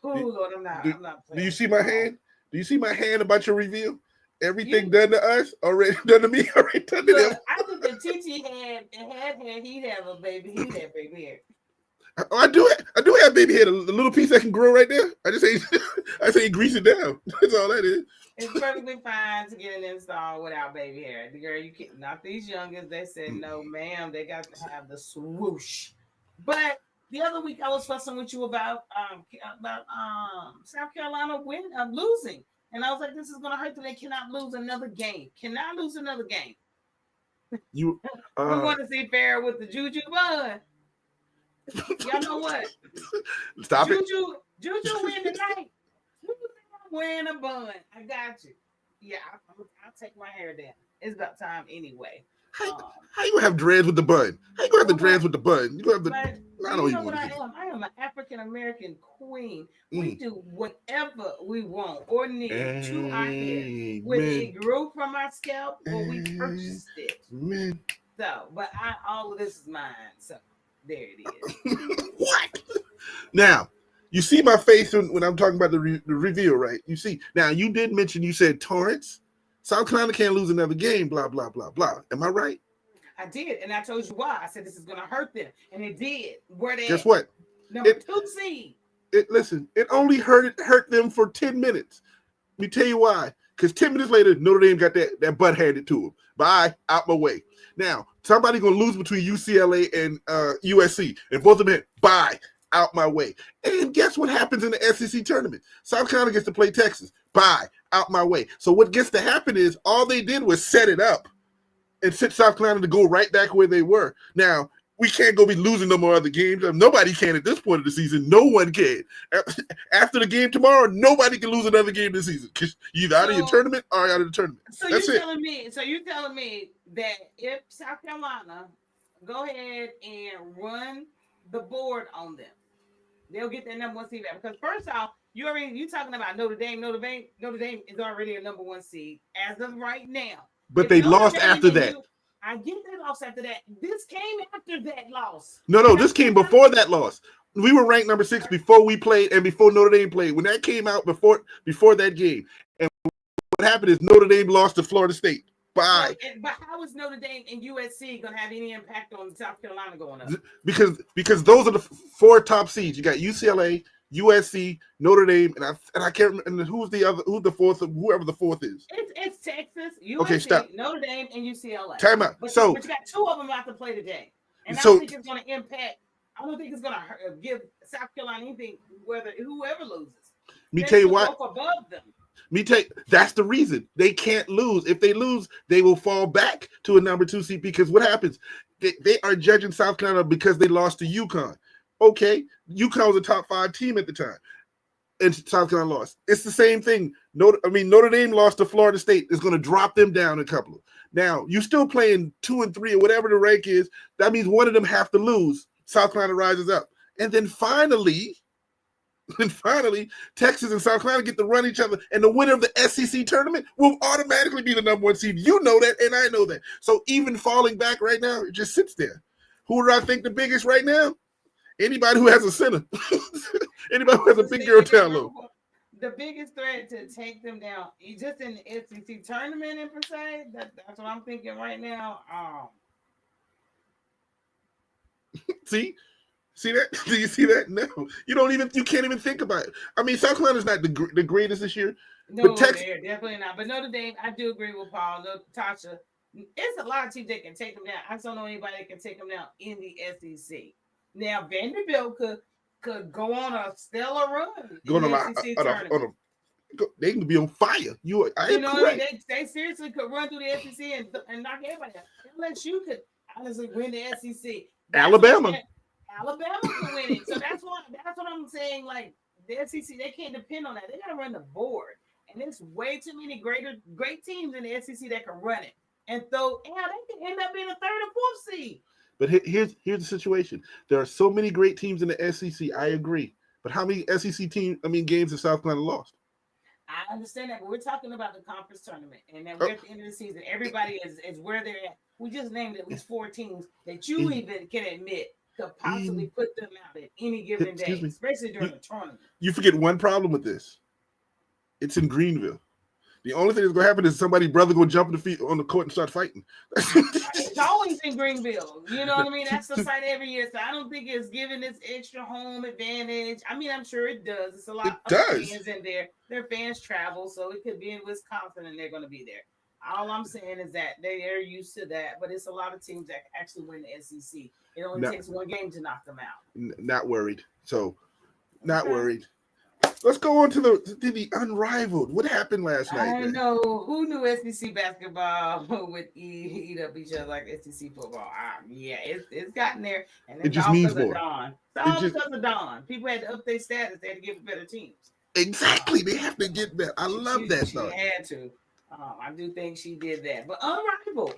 Lord, I'm not playing. Do you see my hand? Do you see my hand about your reveal? Everything done to us, already done to me, already done to them. I think the TT had hair, he'd have a baby. He'd have baby hair. I do have baby hair. The little piece that can grow right there. I say grease it down. That's all that is. It's perfectly fine to get an install without baby hair. The girl, you can't. Not these youngins. They said no, ma'am. They got to have the swoosh. But the other week I was fussing with you about South Carolina losing, and I was like, this is gonna hurt them. They cannot lose another game. You we want to see Farrah with the Juju bun. Y'all know what? Stop Juju win tonight. Wearing a bun. I got you. Yeah, I'll take my hair down. It's about time anyway. How you gonna have dreads with the bun? How you gonna have the dreads with the bun? You gonna have the. I don't know what I am. I am an African American queen. We do whatever we want or need to our hair. Whether it grew from our scalp or we purchased it. Man. So, but all of this is mine. So there it is. What? Now, you see my face when I'm talking about the reveal, right? You see. Now, you did mention, you said Torrance. South Carolina can't lose another game, blah, blah, blah, blah. Am I right? I did, and I told you why. I said this is going to hurt them, and it did. Where they Guess what? Number 2 seed. Listen, it only hurt them for 10 minutes. Let me tell you why. Because 10 minutes later, Notre Dame got that butt handed to them. Bye, out my way. Now, somebody's going to lose between UCLA and USC, and both of them, bye, out my way. And guess what happens in the SEC tournament? South Carolina gets to play Texas. Bye, out my way. So what gets to happen is all they did was set it up and set South Carolina to go right back where they were. Now, we can't go be losing no more other games. Nobody can at this point of the season. No one can. After the game tomorrow, nobody can lose another game this season because you're either out of your tournament or out of the tournament. So you're telling me that if South Carolina go ahead and run the board on them, they'll get their number 1 seed back. Because first off, you talking about Notre Dame. Notre Dame is already a number 1 seed as of right now. But they lost after that. I get that loss after that. This came after that loss. No, this came before that loss. We were ranked number 6 before we played and before Notre Dame played. When that came out before that game, and what happened is Notre Dame lost to Florida State. Bye. But how is Notre Dame and USC going to have any impact on South Carolina going up? Because those are the 4 top seeds. You got UCLA, USC, Notre Dame, and I can't remember. And who's the fourth? Whoever the fourth is. It's Texas, USC, okay, stop. Notre Dame, and UCLA. Time out. But you got 2 of them about to play today, and I don't think it's going to impact. I don't think it's going to give South Carolina anything. Whoever loses, me tell you what. Above them. That's the reason they can't lose. If they lose, they will fall back to a number 2 seed because what happens? They are judging South Carolina because they lost to UConn. Okay, UConn was a top 5 team at the time, and South Carolina lost. It's the same thing. Notre Dame lost to Florida State. It's going to drop them down a couple. Now you're still playing 2 and 3 or whatever the rank is. That means one of them have to lose. South Carolina rises up, and then finally, Texas and South Carolina get to run each other, and the winner of the SEC tournament will automatically be the number 1 seed. You know that, and I know that. So even falling back right now, it just sits there. Who do I think the biggest right now? Anybody who has a center. Anybody who has a big girl down low. The biggest threat to take them down, just in the SEC tournament in per se, that's what I'm thinking right now. See that? Do you see that? No, you can't even think about it. I mean, South Carolina's not the greatest this year. No, but they're definitely not. But Notre Dame, I do agree with Paul. Tasha, it's a lot of teams that can take them down. I just don't know anybody that can take them down in the SEC. Now Vanderbilt could go on a stellar run. They can be on fire. They seriously could run through the SEC and knock everybody out. Unless you could honestly win the SEC. Alabama could win it. So that's what I'm saying. Like the SEC, they can't depend on that. They gotta run the board. And there's way too many great teams in the SEC that can run it. And they can end up being a 3rd or 4th seed. But here's the situation. There are so many great teams in the SEC. I agree. But how many SEC games have South Carolina lost? I understand that, but we're talking about the conference tournament, and then we're at the end of the season. Everybody is where they're at. We just named at least 4 teams that you even can admit could possibly put them out at any given day, especially during the tournament. You forget one problem with this. It's in Greenville. The only thing that's going to happen is somebody's brother going to jump on the court and start fighting. It's always in Greenville. You know what I mean? That's the site every year. So I don't think it's giving this extra home advantage. I mean, I'm sure it does. It's a lot of fans in there. Their fans travel, so it could be in Wisconsin and they're going to be there. All I'm saying is that they are used to that, but it's a lot of teams that actually win the SEC. It only takes 1 game to knock them out. Not worried. Worried. Let's go on to the unrivaled. What happened last night? I know. Who knew SEC basketball would eat up each other like SEC football? It's gotten there. And it just means more. It's all because of Dawn. People had to up their status. They had to get better teams. Exactly. They have to get better. I love that stuff. She had to. I do think she did that. But unrivaled.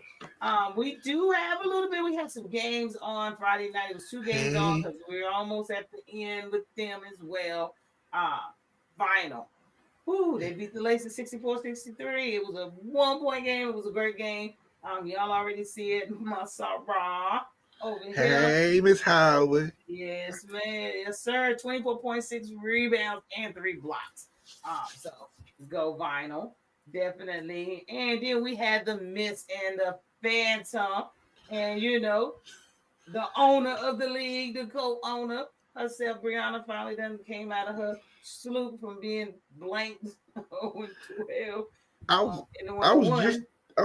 We do have a little bit. We had some games on Friday night. It was 2 games on because we were almost at the end with them as well. Final. They beat the Lacers 64-63. It was a 1-point game. It was a great game. Y'all already see it. Masara over here. Hey, Miss Howard. Yes, man. Yes, sir. 24.6 rebounds and 3 blocks. So go Vinyl. Definitely. And then we had the Miss and the Phantom. And the owner of the league, the co-owner herself, Brianna, finally done came out of her sloop from being blanked 0-12. I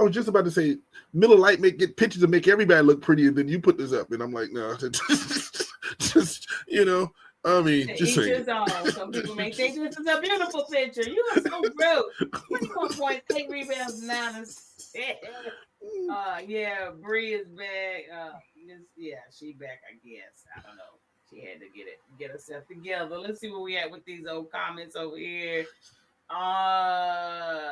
was just about to say Miller Lite get pictures and make everybody look prettier than you put this up, and I'm like, no, just I mean, just saying. Some people may think this is a beautiful picture. You are so rude. 21 points, 8 rebounds, 9 assists. Bree is back. She back, I guess. I don't know. She had to get herself together. Let's see where we at with these old comments over here.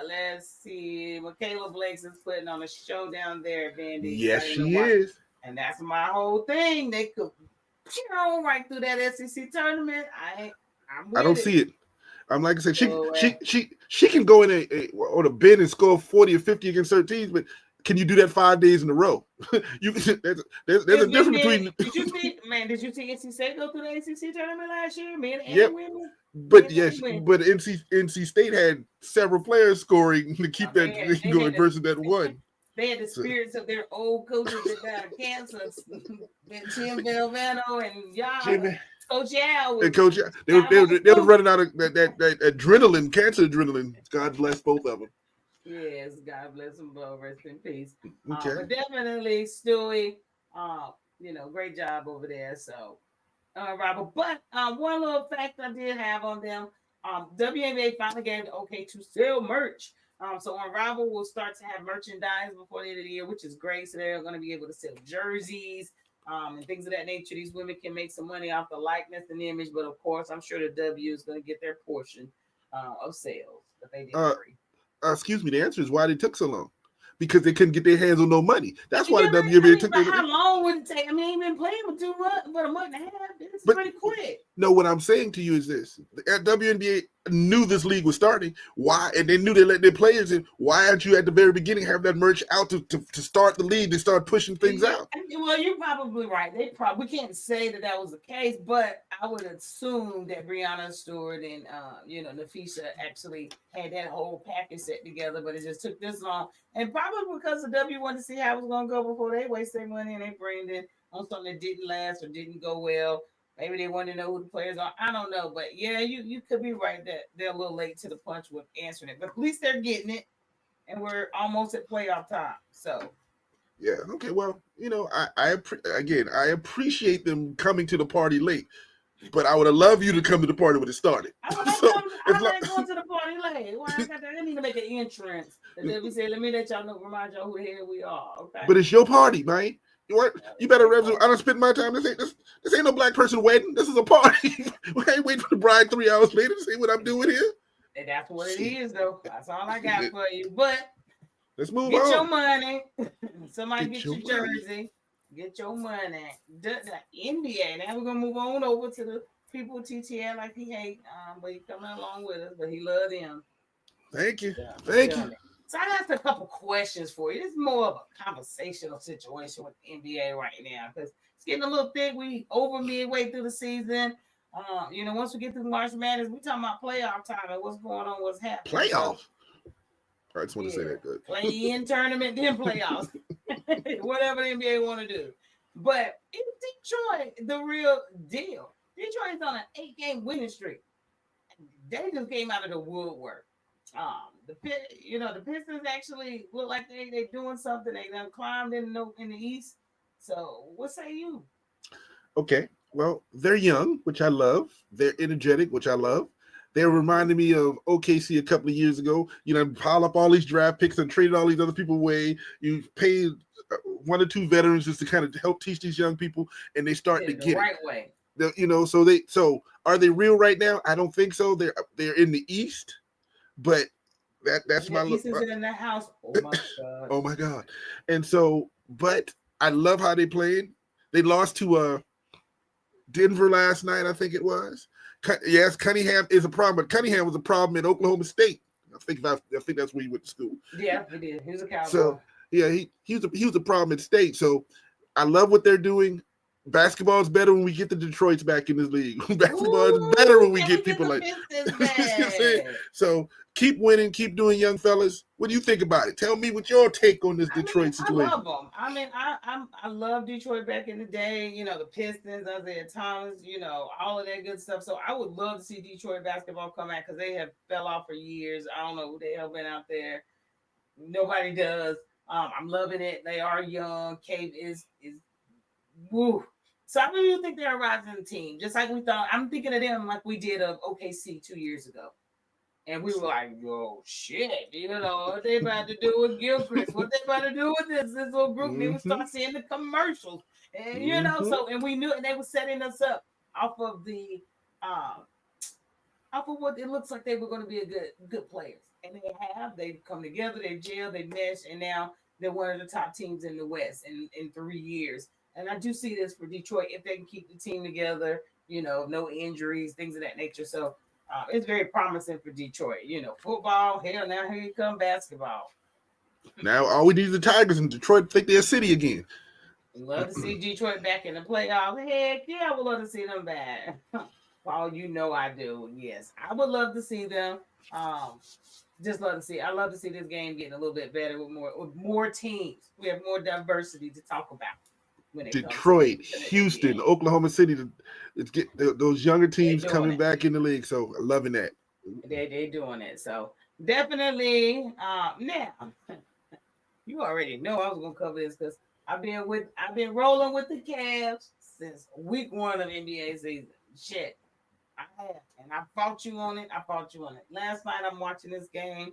Let's see. Michaela Blakes is putting on a show down there, Vandy. Yes, she is. And that's my whole thing. They could right through that SEC tournament. I don't see it. I'm like I said, she can go in on a bid and score 40 or 50 against certain teams, but can you do that 5 days in a row? You can, there's a difference between. Did you see, man? Did you see NC State go through the ACC tournament last year? Men and Yep. women. But yes, but NC State had several players scoring to keep that going versus that one. They had the spirits of their old coaches that died of cancer. Tim Belvano and y'all. Coach Al. And Coach Al. They were running out of that adrenaline, cancer adrenaline. God bless both of them. Yes, God bless them both. Rest in peace. Okay. But definitely, Stewie, great job over there. So, Robert. But one little fact I did have on them, WNBA finally gave the okay to sell merch. So Unravel will start to have merchandise before the end of the year, which is great. So they're going to be able to sell jerseys and things of that nature. These women can make some money off the likeness and image, but of course, I'm sure the W is going to get their portion of sales that they did free. Excuse me. The answer is why they took so long. Because they couldn't get their hands on no money. That's why the WNBA took. How long would it take? I mean, they've been playing for 2 months, but a month and a half. This is pretty quick. No, what I'm saying to you is this: the WNBA knew this league was starting. Why? And they knew they let their players in. Why aren't you at the very beginning have that merch out to start the league and start pushing things out? Well, you're probably right. We can't say that was the case, but I would assume that Breanna Stewart and Nafisa actually had that whole package set together, but it just took this long. And probably because the W wanted to see how it was going to go before they waste their money and they bring it on something that didn't last or didn't go well. Maybe they wanted to know who the players are. I don't know. But, yeah, you could be right that they're a little late to the punch with answering it. But at least they're getting it, and we're almost at playoff time. So. Yeah, okay, well, I appreciate them coming to the party late. But I would have loved you to come to the party when it started. I like going to the party late. Well, I need to make an entrance. And then we say, let me let y'all know, remind y'all who the hell we are. Okay. But it's your party, man. You better represent. I don't spend my time. This ain't no black person wedding. This is a party. We ain't waiting for the bride 3 hours later to see what I'm doing here. And that's what it is, though. That's all I got for you. But let's move on. Get your money. Somebody get your jersey. Get your money. The NBA. Now we're gonna move on over to the people with TTL like he hate, but he coming along with us, but he love them. Thank you. Thank you. So I got a couple questions for you. This is more of a conversational situation with the NBA right now because it's getting a little thick. We over midway through the season. Once we get through March Madness, we talking about playoff time and what's going on, what's happening. Playoffs. I just want to say that good. Play-in tournament, then playoffs. Whatever the NBA want to do. But in Detroit, the real deal. Detroit's on an 8-game winning streak. They just came out of the woodwork. The Pistons actually look like they doing something. They done climbed in the East. So what say you? Okay. Well, they're young, which I love. They're energetic, which I love. They're reminding me of OKC a couple of years ago. Pile up all these draft picks and traded all these other people away. You paid 1 or 2 veterans just to kind of help teach these young people, and they start to get right way. So are they real right now? I don't think so. They're in the East, but that's my look. In the house. Oh my god. Oh my god. And so, but I love how they played. They lost to Denver last night, I think it was. Yes, Cunningham is a problem, but Cunningham was a problem in Oklahoma State. I think that's where he went to school. Yeah, he did. He was a Cowboy. So yeah, he was a problem in state. So I love what they're doing. Basketball is better when we get the Detroits back in this league. Basketball is better when we get people like So keep winning, keep doing, young fellas. What do you think about it? Tell me what your take on this Detroit situation. I love them. I mean, I love Detroit back in the day. The Pistons, Isaiah Thomas, all of that good stuff. So I would love to see Detroit basketball come out because they have fell off for years. I don't know who the hell been out there. Nobody does. I'm loving it. They are young. Cave is woo. So I really think they're a rising team, just like we thought. I'm thinking of them like we did of OKC 2 years ago. And we were like, "Yo, shit, what they about to do with Gilchrist? What they about to do with this little group?" And we would start seeing the commercials. And, and we knew, and they were setting us up off of what it looks like they were going to be a good players. And they've come together, they've gelled, they've meshed, and now they're one of the top teams in the West in 3 years. And I do see this for Detroit if they can keep the team together, no injuries, things of that nature. So it's very promising for Detroit. Football, hell, now here you come basketball. Now all we need is the Tigers in Detroit to think they're a city again. Love to see Detroit back in the playoffs. Heck yeah, I would love to see them back. Paul, you know I do. Yes, I would love to see them. Just love to see. I love to see this game getting a little bit better with more teams. We have more diversity to talk about when it Detroit, comes to Houston, Oklahoma City. Let's get those younger teams coming back in the league. So loving that. They're doing it. So definitely. Now, you already know I was gonna cover this because I've been rolling with the Cavs since week 1 of NBA season. Shit. I have, and I fought you on it. Last night I'm watching this game.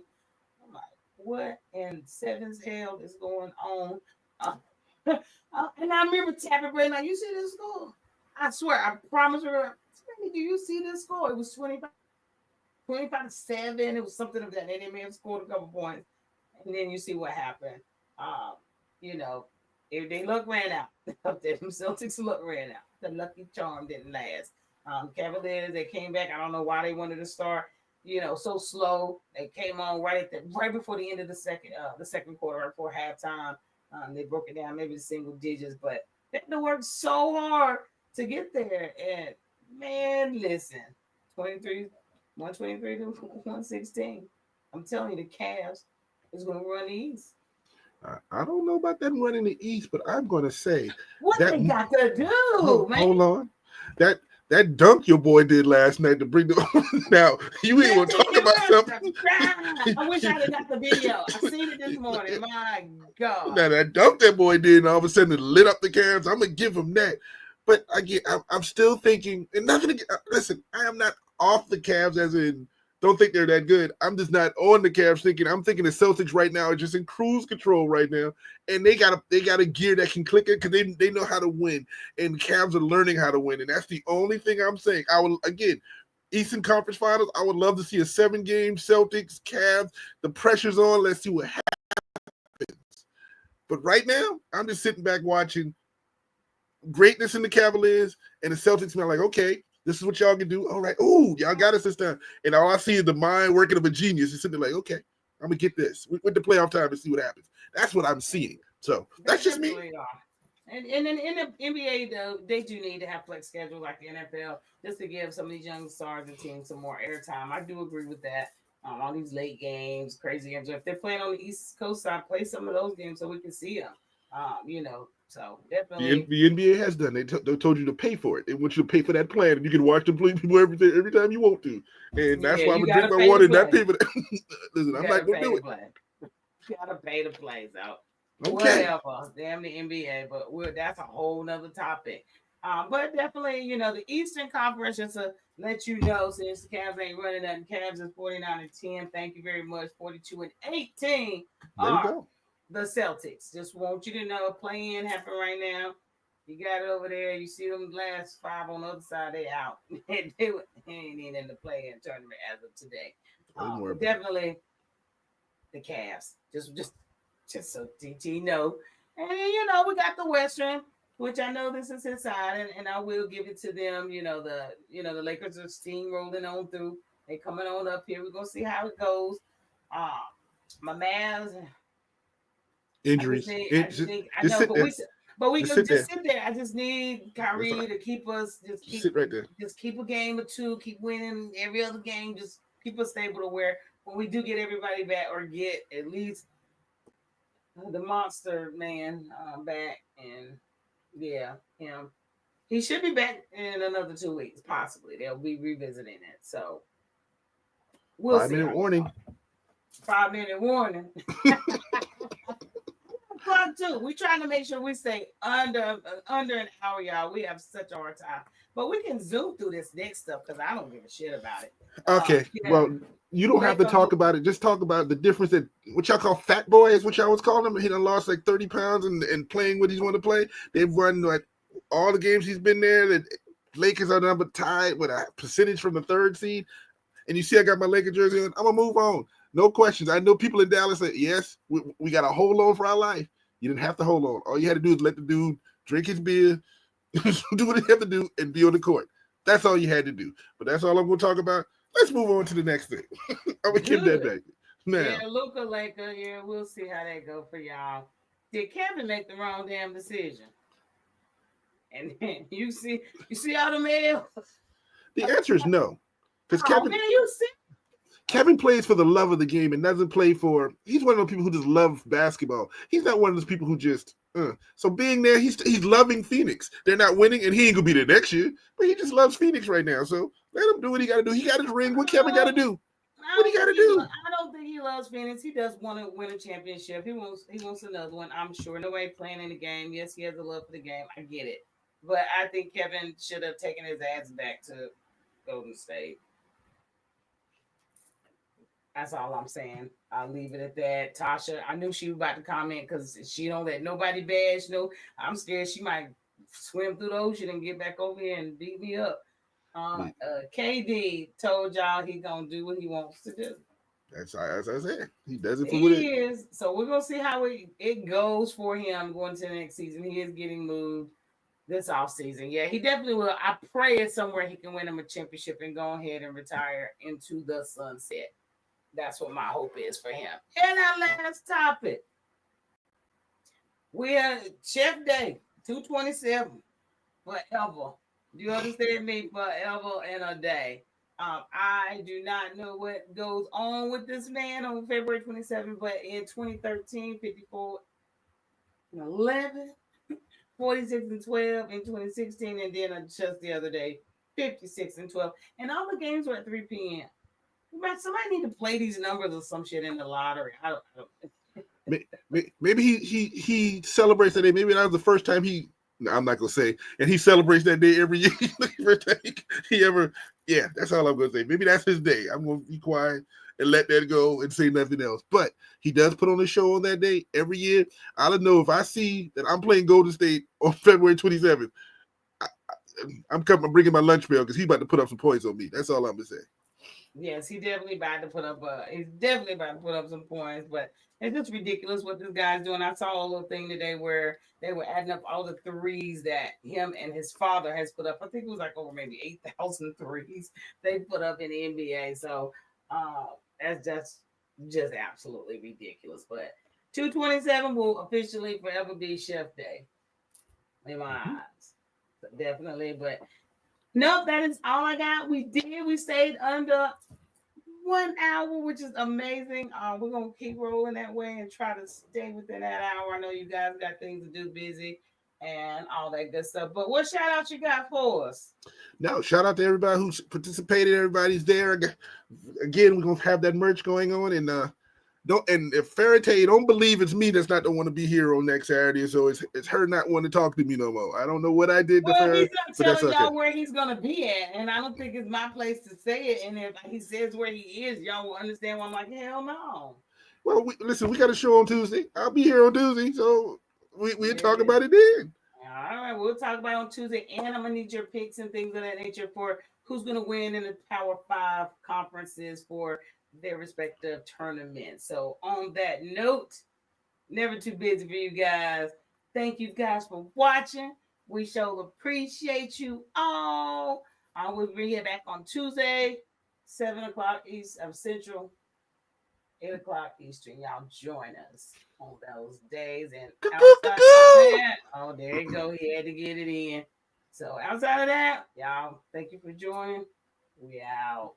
I'm like, what in seven's hell is going on? And I remember tapping Bray like, you see this score? I swear, I promise her. Do you see this score? It was 25-7. It was something of that. And they may have scored a couple points. And then you see what happened. If they luck ran out. The Celtics luck ran out. The lucky charm didn't last. Cavaliers, they came back. I don't know why they wanted to start, so slow. They came on right before the end of the second quarter, right before halftime. They broke it down maybe the single digits, but they had to work so hard to get there. And man, listen, 123 to 116. I'm telling you, the Cavs is going to run the East. I don't know about them running the East, but I'm going to say what they got to do, man. Hold on, that dunk your boy did last night to bring the now you ain't gonna talk about something. I wish I had got the video. I seen it this morning. My God. Now that dunk that boy did, and all of a sudden it lit up the Cavs. I'm gonna give him that. But I'm still thinking, and nothing. Listen, I am not off the Cavs as in don't think they're that good. I'm just not on the Cavs thinking. I'm thinking the Celtics right now are just in cruise control right now, and they got a gear that can click it because they know how to win, and the Cavs are learning how to win, and that's the only thing I'm saying. I will again, Eastern Conference Finals. I would love to see a 7-game Celtics Cavs. The pressure's on. Let's see what happens. But right now, I'm just sitting back watching greatness in the Cavaliers and the Celtics. And I'm like, okay. This is what y'all can do. All right. Oh, y'all got us this time. And all I see is the mind working of a genius. It's sitting there like, okay, I'm going to get this. With the playoff time and see what happens. That's what I'm seeing. So that's just me. And in the NBA, though, they do need to have flex schedule like the NFL just to give some of these young stars and teams some more airtime. I do agree with that. All these late games, crazy games. If they're playing on the East Coast side, play some of those games so we can see them. So definitely, the NBA has done. They told you to pay for it. They want you to pay for that plan, and you can watch them play people every time you want to. And that's why I'm gonna drink my water and not pay for that. Listen, I'm not gonna do it. You gotta pay to play. So whatever. Damn the NBA, but that's a whole nother topic. But definitely, the Eastern Conference, just to let you know, since the Cavs ain't running nothing, Cavs is 49-10. Thank you very much. 42-18. There you go. The Celtics. Just want you to know, play-in happen right now. You got it over there. You see them last 5 on the other side, they out. They ain't even in the play-in tournament as of today. Definitely the Cavs. Just so DT know. And we got the Western, which I know this is his side, and I will give it to them. The Lakers are steamrolling on through. They coming on up here. We're gonna see how it goes. My Mavs. Injuries. I know, but we can just sit there. I just need Kyrie to keep us sit right there. Just keep a game or two, keep winning every other game. Just keep us stable to where when we do get everybody back or get at least the monster man back, and him. He should be back in another 2 weeks, possibly. They'll be revisiting it. So we'll see. 5-minute warning. 5-minute warning. Too. We're trying to make sure we stay under an hour, y'all. We have such a hard time, but we can zoom through this next stuff because I don't give a shit about it. Okay, well, you don't have to talk about it. Just talk about the difference that what y'all call fat boy is what y'all was calling him. He done lost like 30 pounds and playing what he's want to play. They've run like all the games he's been there. The Lakers are number tied with a percentage from the 3rd seed. And you see, I got my Lakers jersey on. I'm gonna move on. No questions. I know people in Dallas say, yes, we got to hold on for our life. You didn't have to hold on. All you had to do is let the dude drink his beer, do what he had to do, and be on the court. That's all you had to do. But that's all I'm going to talk about. Let's move on to the next thing. I'm going to give that back. Now, Yeah, Luka Laker. Yeah, we'll see how that go for y'all. Did Kevin make the wrong damn decision? And then you see all the mail. the answer is no, because Oh man, you see. Kevin plays for the love of the game and doesn't play for. He's one of those people who just love basketball. He's not one of those people who just. So being there, he's loving Phoenix. They're not winning, and he ain't gonna be there next year. But he just loves Phoenix right now. So let him do what he got to do. He got his ring. What Kevin got to do? What he got to do? I don't think he loves Phoenix. He does want to win a championship. He wants another one. I'm sure. Nobody playing in the game. Yes, he has a love for the game. I get it. But I think Kevin should have taken his ass back to Golden State. That's all I'm saying. I'll leave it at that. Tasha, I knew she was about to comment because she don't let nobody bash. No, I'm scared she might swim through the ocean and get back over here and beat me up. KD told y'all he gonna do what he wants to do. That's as I said. He does it for what He is. So we're gonna see how it goes for him going to the next season. He is getting moved this off season. Yeah, he definitely will. I pray it's somewhere he can win him a championship and go ahead and retire into the sunset. That's what my hope is for him. And our last topic. We are Chef Day 227 forever. Do you understand me? Forever and a day. I do not know what goes on with this man on February 27th, but in 2013, 54 and 11, 46 and 12 in 2016, and then just the other day, 56 and 12. And all the games were at 3 p.m. Man, somebody need to play these numbers or some shit in the lottery. I don't. Maybe he celebrates that day. Maybe that was the first time he. No, I'm not gonna say, and he celebrates that day every year. First time he ever. Yeah, that's all I'm gonna say. Maybe that's his day. I'm gonna be quiet and let that go and say nothing else. But he does put on a show on that day every year. I don't know if I see that I'm playing Golden State on February 27th. I'm bringing my lunch bill because he's about to put up some points on me. That's all I'm gonna say. Yes, he's definitely about to put up some points, but it's just ridiculous what this guy's doing. I saw a little thing today where they were adding up all the threes that him and his father has put up. I think it was like over maybe 8,000 threes they put up in the NBA. So that's just absolutely ridiculous. But 227 will officially forever be Chef Day in my eyes. So definitely, but nope, that is all I got. We stayed under 1 hour, which is amazing. We're gonna keep rolling that way and try to stay within that hour. I know you guys got things to do, busy and all that good stuff. But what shout out you got for us? No, shout out to everybody who participated. Everybody's there. Again, we're gonna have that merch going on, and if Faraday don't believe it's me that's not the one to be here on next Saturday, so it's her not wanting to talk to me no more. I don't know what I did to Well, Farrah, he's not telling y'all okay. where he's gonna be at, and I don't think it's my place to say it. And if he says where he is, y'all will understand why I'm like, hell no. Well, listen, we got a show on Tuesday. I'll be here on Tuesday, so we'll talk about it then. All right, we'll talk about it on Tuesday, and I'm gonna need your picks and things of that nature for who's gonna win in the Power 5 conferences for their respective tournaments. So on that note, never too busy for you guys. Thank you guys for watching. We sure appreciate you all. I will be here back on Tuesday, 7 o'clock East of Central, 8 o'clock Eastern. Y'all join us on those days. And outside of that, oh, there you go. He had to get it in. So outside of that, y'all, thank you for joining. We out.